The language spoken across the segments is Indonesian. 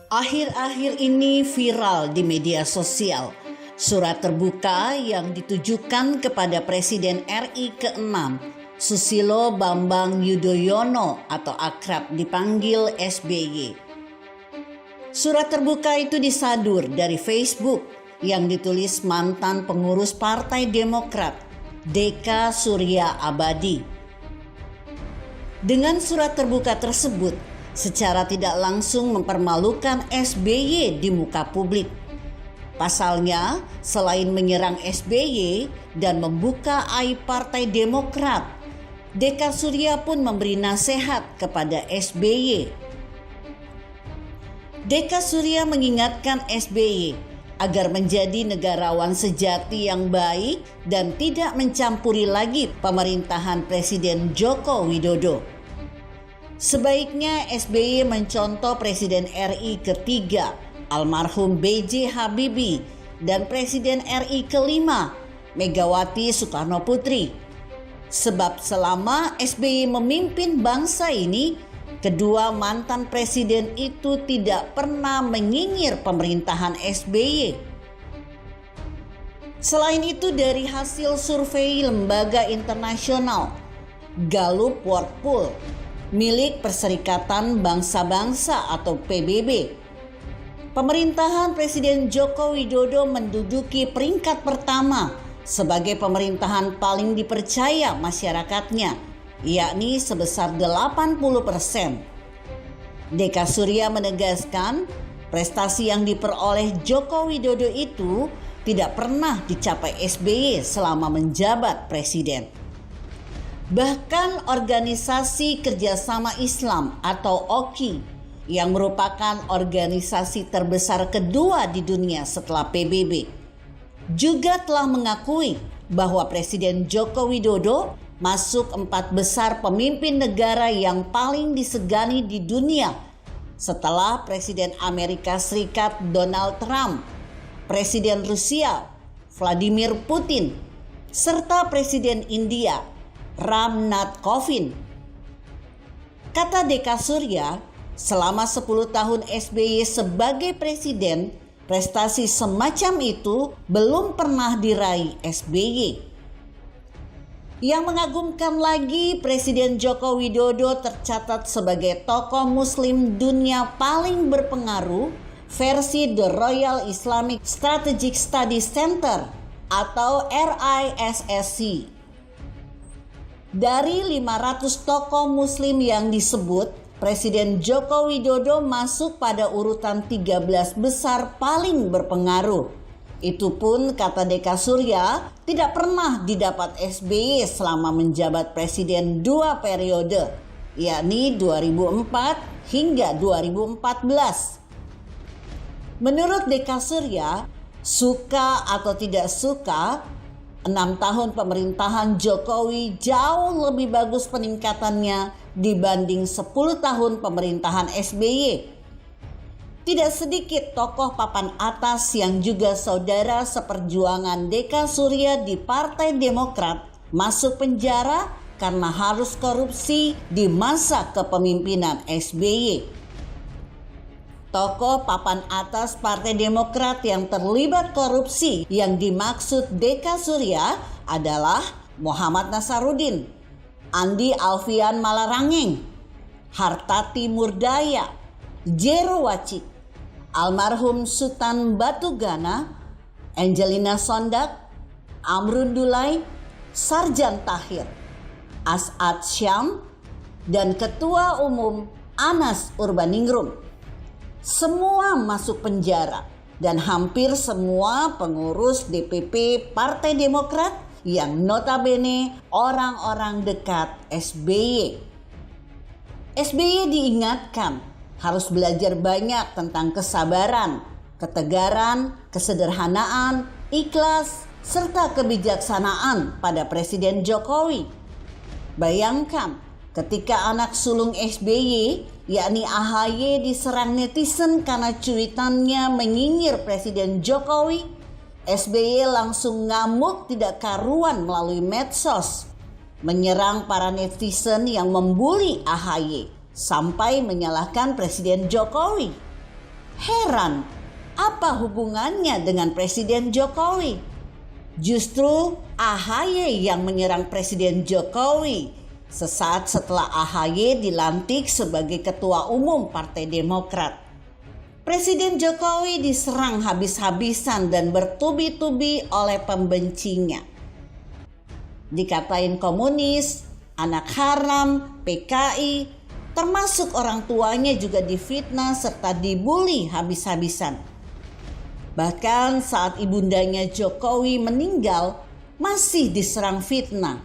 Akhir-akhir ini viral di media sosial surat terbuka yang ditujukan kepada Presiden RI ke-6 Susilo Bambang Yudhoyono atau akrab dipanggil SBY. Surat terbuka itu disadur dari Facebook yang ditulis mantan pengurus Partai Demokrat Deka Surya Abadi. Dengan surat terbuka tersebut, secara tidak langsung mempermalukan SBY di muka publik. Pasalnya, selain menyerang SBY dan membuka aib Partai Demokrat, Deka Surya pun memberi nasihat kepada SBY. Deka Surya mengingatkan SBY agar menjadi negarawan sejati yang baik dan tidak mencampuri lagi pemerintahan Presiden Joko Widodo. Sebaiknya SBY mencontoh Presiden RI ketiga, almarhum B.J. Habibie, dan Presiden RI kelima, Megawati Soekarno Putri. Sebab selama SBY memimpin bangsa ini, kedua mantan presiden itu tidak pernah menyinyir pemerintahan SBY. Selain itu, dari hasil survei lembaga internasional Gallup World Poll milik Perserikatan Bangsa-Bangsa atau PBB, pemerintahan Presiden Joko Widodo menduduki peringkat pertama sebagai pemerintahan paling dipercaya masyarakatnya, yakni sebesar 80%. Deka Surya menegaskan prestasi yang diperoleh Joko Widodo itu tidak pernah dicapai SBY selama menjabat presiden. Bahkan Organisasi Kerjasama Islam atau OKI yang merupakan organisasi terbesar kedua di dunia setelah PBB juga telah mengakui bahwa Presiden Joko Widodo masuk 4 besar pemimpin negara yang paling disegani di dunia setelah Presiden Amerika Serikat Donald Trump, Presiden Rusia Vladimir Putin, serta Presiden India Ram Nath Kovind. Kata Deka Surya, selama 10 tahun SBY sebagai presiden, prestasi semacam itu belum pernah diraih SBY. Yang mengagumkan lagi, Presiden Joko Widodo tercatat sebagai tokoh muslim dunia paling berpengaruh versi The Royal Islamic Strategic Studies Center atau RISSC. Dari 500 tokoh muslim yang disebut, Presiden Joko Widodo masuk pada urutan 13 besar paling berpengaruh. Itu pun, kata Deka Surya, tidak pernah didapat SBY selama menjabat presiden 2 periode, yakni 2004 hingga 2014. Menurut Deka Surya, suka atau tidak suka, 6 tahun pemerintahan Jokowi jauh lebih bagus peningkatannya dibanding 10 tahun pemerintahan SBY. Tidak sedikit tokoh papan atas yang juga saudara seperjuangan Deka Surya di Partai Demokrat masuk penjara karena harus korupsi di masa kepemimpinan SBY. Tokoh papan atas Partai Demokrat yang terlibat korupsi yang dimaksud Deka Surya adalah Muhammad Nasaruddin, Andi Alfian Malarangeng, Hartati Murdaya, Jero Wacik, almarhum Sultan Batugana, Angelina Sondak, Amrun Dulai, Sarjan Tahir, As'ad Syam, dan Ketua Umum Anas Urbaningrum. Semua masuk penjara dan hampir semua pengurus DPP Partai Demokrat yang notabene orang-orang dekat SBY. SBY diingatkan harus belajar banyak tentang kesabaran, ketegaran, kesederhanaan, ikhlas, serta kebijaksanaan pada Presiden Jokowi. Bayangkan ketika anak sulung SBY, yakni AHY, diserang netizen karena cuitannya menyinyir Presiden Jokowi, SBY langsung ngamuk tidak karuan melalui medsos, menyerang para netizen yang membuli AHY sampai menyalahkan Presiden Jokowi. Heran, apa hubungannya dengan Presiden Jokowi? Justru AHY yang menyerang Presiden Jokowi sesaat setelah AHY dilantik sebagai Ketua Umum Partai Demokrat. Presiden Jokowi diserang habis-habisan dan bertubi-tubi oleh pembencinya. Dikatain komunis, anak haram, PKI, termasuk orang tuanya juga difitnah serta dibully habis-habisan. Bahkan saat ibundanya Jokowi meninggal, masih diserang fitnah.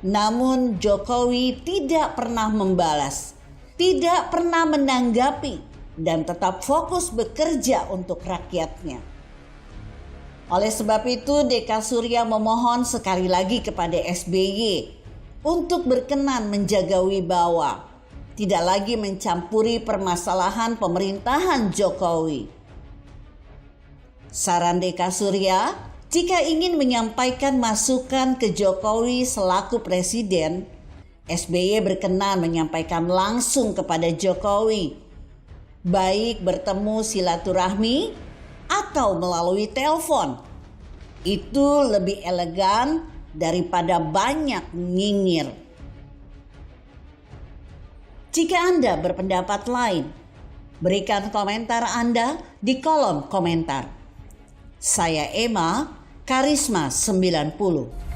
Namun Jokowi tidak pernah membalas, tidak pernah menanggapi, dan tetap fokus bekerja untuk rakyatnya. Oleh sebab itu, Deka Surya memohon sekali lagi kepada SBY untuk berkenan menjaga wibawa, tidak lagi mencampuri permasalahan pemerintahan Jokowi. Saran Deka Surya, jika ingin menyampaikan masukan ke Jokowi selaku presiden, SBY berkenan menyampaikan langsung kepada Jokowi, baik bertemu silaturahmi atau melalui telepon. Itu lebih elegan daripada banyak nyinyir. Jika Anda berpendapat lain, berikan komentar Anda di kolom komentar. Saya Emma, Karisma 90.